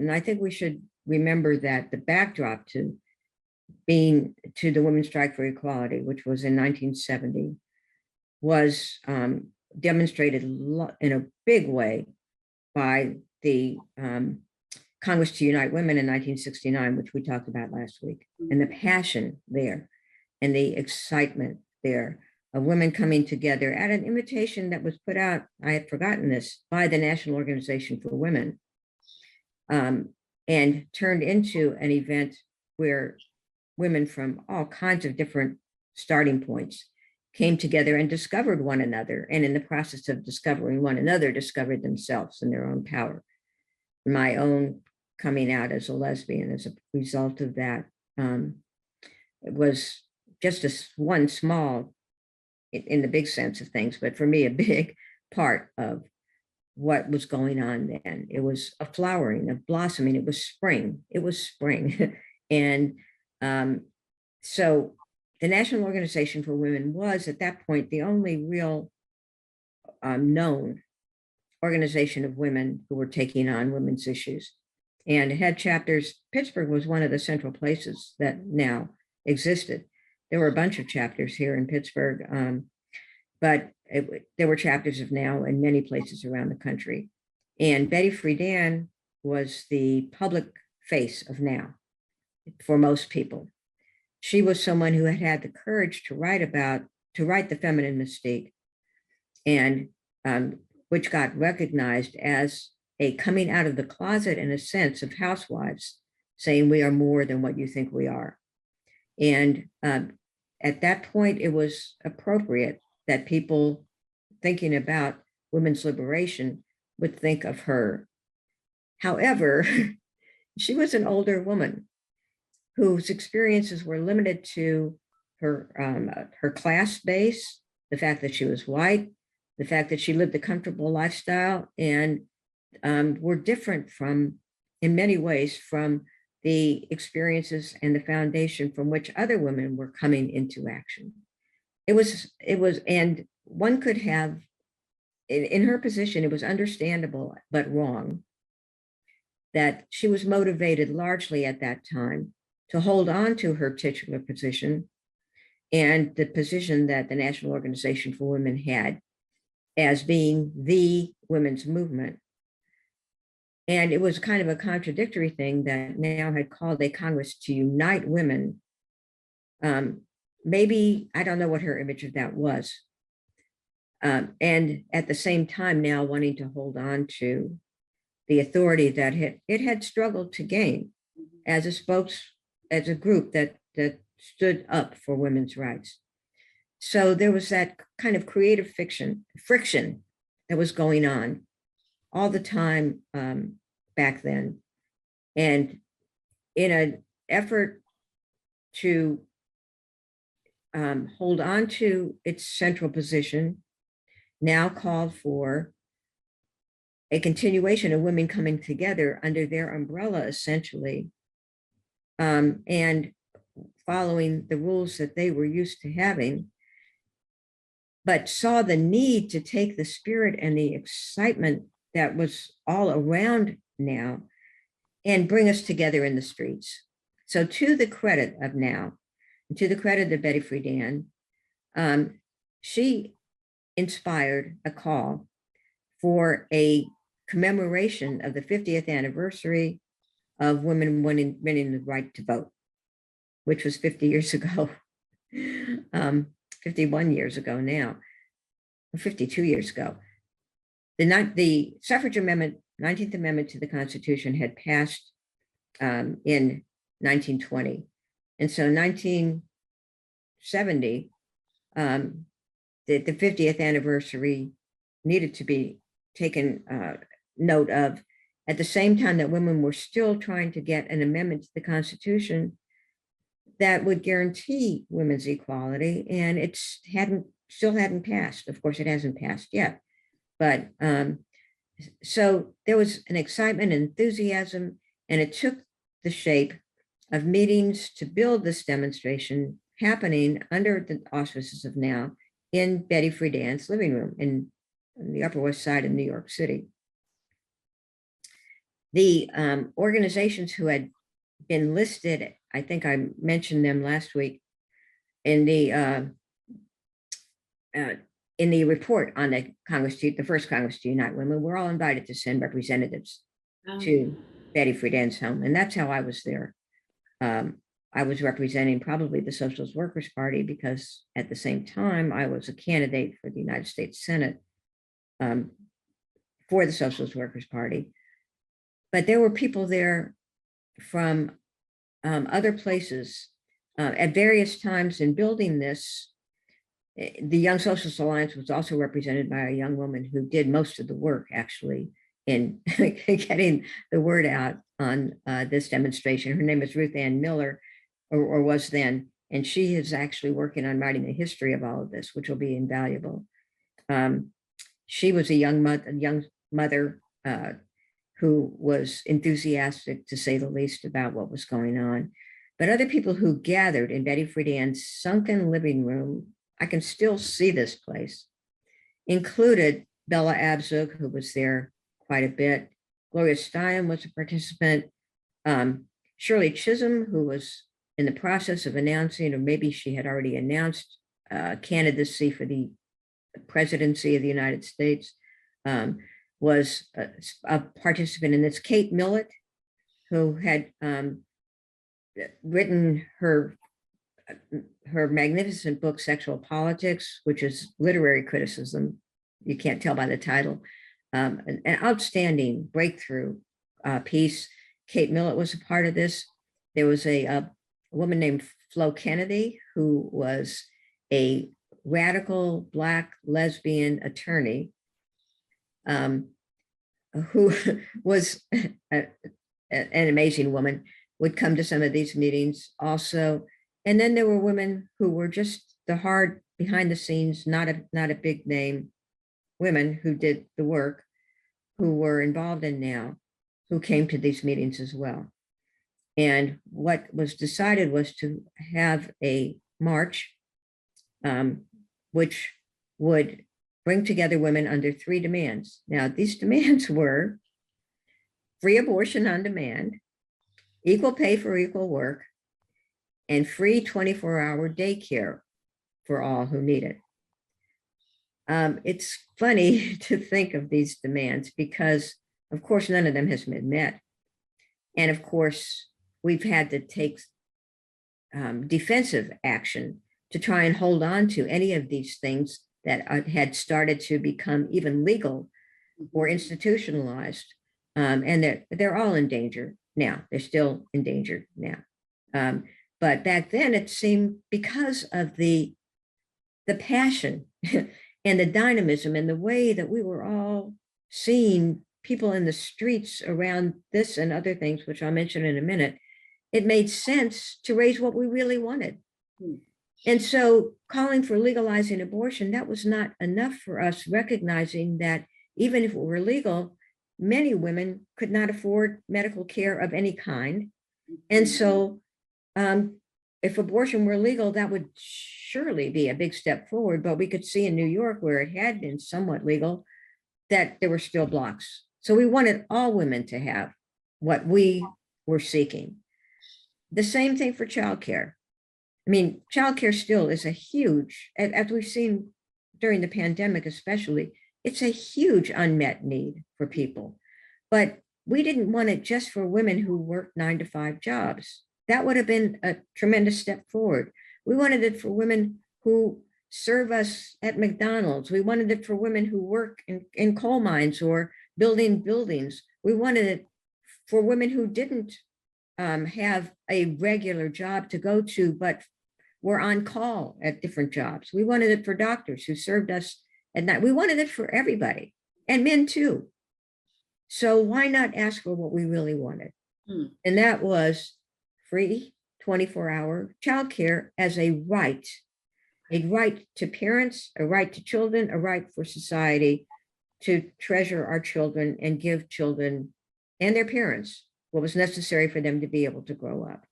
And I think we should remember that the backdrop to the Women's Strike for Equality, which was in 1970, was demonstrated in a big way by the Congress to Unite Women in 1969, which we talked about last week, and the passion there and the excitement there of women coming together at an invitation that was put out, I had forgotten this, by the National Organization for Women, and turned into an event where women from all kinds of different starting points came together and discovered one another, and in the process of discovering one another, discovered themselves and their own power. My own coming out as a lesbian as a result of that, it was just one small, in the big sense of things, but for me, a big part of what was going on then. It was a flowering, a blossoming. It was spring. It was spring. And so the National Organization for Women was at that point the only real known organization of women who were taking on women's issues. And it had chapters. Pittsburgh was one of the central places that now existed. There were a bunch of chapters here in Pittsburgh, but there were chapters of now in many places around the country. And Betty Friedan was the public face of now for most people. She was someone who had had the courage to write the feminine mystique, and which got recognized as a coming out of the closet in a sense of housewives saying we are more than what you think we are. And at that point, it was appropriate that people thinking about women's liberation would think of her. However, she was an older woman whose experiences were limited to her class base, the fact that she was white, the fact that she lived a comfortable lifestyle, and were different in many ways, from the experiences and the foundation from which other women were coming into action. It was, and one could have, in her position, it was understandable, but wrong, that she was motivated largely at that time to hold on to her titular position and the position that the National Organization for Women had as being the women's movement. And it was kind of a contradictory thing that now had called a Congress to Unite Women. Maybe, I don't know what her image of that was. And at the same time now wanting to hold on to the authority that it had struggled to gain as a group that stood up for women's rights. So there was that kind of creative friction that was going on all the time back then. And in an effort to hold on to its central position, now called for a continuation of women coming together under their umbrella, essentially, and following the rules that they were used to having, but saw the need to take the spirit and the excitement that was all around now and bring us together in the streets. So to the credit of now, and to the credit of Betty Friedan, she inspired a call for a commemoration of the 50th anniversary of women winning the right to vote, which was 50 years ago, 51 years ago now, 52 years ago. The suffrage amendment, 19th Amendment to the Constitution, had passed in 1920. And so 1970, the 50th anniversary needed to be taken note of at the same time that women were still trying to get an amendment to the Constitution that would guarantee women's equality, and it still hadn't passed. Of course, it hasn't passed yet. But so there was an excitement and enthusiasm, and it took the shape of meetings to build this demonstration happening under the auspices of now in Betty Friedan's living room in the Upper West Side of New York City. The organizations who had been listed, I think I mentioned them last week in the report on the first Congress to Unite Women, were all invited to send representatives to Betty Friedan's home, and that's how I was there. I was representing probably the Socialist Workers Party because at the same time I was a candidate for the United States Senate for the Socialist Workers Party. But there were people there from other places at various times in building this. The Young Socialist Alliance was also represented by a young woman who did most of the work, actually, in getting the word out on this demonstration. Her name is Ruth Ann Miller, or was then, and she is actually working on writing the history of all of this, which will be invaluable. She was a young mother who was enthusiastic, to say the least, about what was going on. But other people who gathered in Betty Friedan's sunken living room, I can still see this place, included Bella Abzug, who was there quite a bit. Gloria Steinem was a participant. Shirley Chisholm, who was in the process of announcing, or maybe she had already announced candidacy for the presidency of the United States, was a participant in this. Kate Millett, who had written her magnificent book, Sexual Politics, which is literary criticism. You can't tell by the title. An outstanding breakthrough piece. Kate Millett was a part of this. There was a woman named Flo Kennedy, who was a radical Black lesbian attorney, who was an amazing woman, would come to some of these meetings also. And then there were women who were just the hard behind the scenes, not a big name women who did the work, who were involved in now, who came to these meetings as well. And what was decided was to have a march, which would bring together women under 3 demands. Now, these demands were free abortion on demand, equal pay for equal work, and free 24-hour daycare for all who need it. It's funny to think of these demands because, of course, none of them has been met. And of course, we've had to take defensive action to try and hold on to any of these things that had started to become even legal or institutionalized. And they're all in danger now. They're still in danger now. But back then it seemed, because of the passion and the dynamism and the way that we were all seeing people in the streets around this and other things, which I'll mention in a minute, it made sense to raise what we really wanted. And so calling for legalizing abortion, that was not enough for us, recognizing that even if it were legal, many women could not afford medical care of any kind. And so if abortion were legal, that would surely be a big step forward. But we could see in New York, where it had been somewhat legal, that there were still blocks. So we wanted all women to have what we were seeking. The same thing for childcare. I mean, childcare still is a huge, as we've seen during the pandemic especially, it's a huge unmet need for people. But we didn't want it just for women who worked 9-to-5 jobs. That would have been a tremendous step forward. We wanted it for women who serve us at McDonald's. We wanted it for women who work in coal mines or building buildings. We wanted it for women who didn't have a regular job to go to, but were on call at different jobs. We wanted it for doctors who served us at night. We wanted it for everybody, and men too. So why not ask for what we really wanted? And that was free 24-hour childcare as a right to parents, a right to children, a right for society to treasure our children and give children and their parents what was necessary for them to be able to grow up.